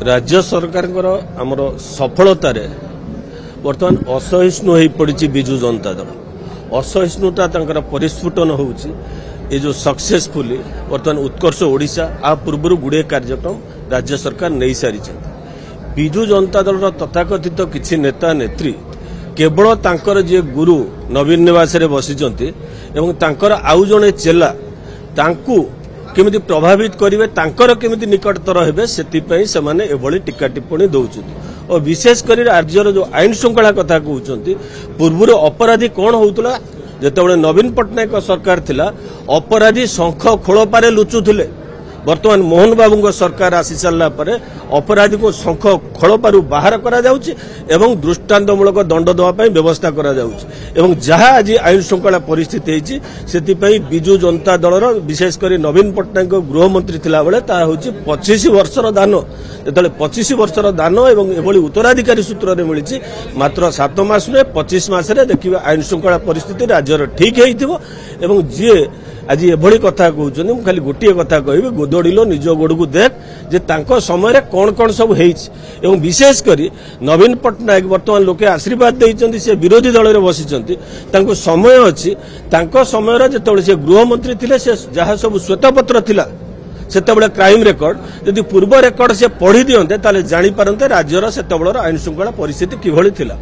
राज्य सरकार आमर सफलतार बर्तमान असहिष्णु हो पड़ी विजु जनता दल असहिष्णुता परिस्फुटन होउची ये जो सक्सेसफुली बर्तमान उत्कर्ष ओडिशा आ पूर्व गुड़े कार्यक्रम राज्य सरकार नहीं सारी विजु जनता दल तथाकथित किसी नेता नेत्री केवल तांकर जे गुरु नवीन निवास बसिचंती एवं तांकर आउ जणे चेला तांकू केमिति प्रभावित करेंगे तांकर केमिति निकटतर हेबे सेतिपई सेमाने एभली टीका टिप्पणी दउछथि और विशेषकर राज्यर जो आईन श्रृंखला कथा कहउछंती पूर्व अपराधी कौन होउतला जेतेबेले नवीन पट्टनायक सरकार थिला अपराधी शंख खोलपारे लुचुथिले वर्तमान मोहन बाबू सरकार आसी सारा पर अपराधी को शंख खोलपारू बाहर करा जाउछि एवं दृष्टांतमूलक दंड देवाई व्यवस्था करा जाउछि एवं जहाँ आज आईन श्रृंखला परिस्थिति होइछि सेतिपई बिजु जनता दलर विशेषकर नवीन पट्टनायक गृहमंत्री थिला बेले ता होछि 25 वर्षर दान जेतेबेले 25 वर्षर दान एवं एभली उत्तराधिकारी सूत्र मिली मात्र 7 मास नुहे 25 मासरे देखिबा आईन श्रृंखला परिस्थिति राज्यर ठीक होइथिबो एवं जे आज एभली कथा कहउछन मु खाली गोटिए कथा कहबी गोदड़िलो निज गोड़ को देख जे तांको समय कौन कौन सब एवं विशेष करी नवीन पट्टनायक बर्तमान लोके आशीर्वाद देइचंती से विरोधी दल रे बसिचंती तांको समय अछि तांको समय रे जेतेबेले से गृहमंत्री थिले से जहा सब श्वेतपत्र थिला सेतेबेले क्राइम रेकर्ड यदि पूर्व रेकर्ड से पढ़ी दियंते ताले जानि पारंते राज्यर सेतेबेलर आईन श्रृंखला परिस्थिति किभली थिला।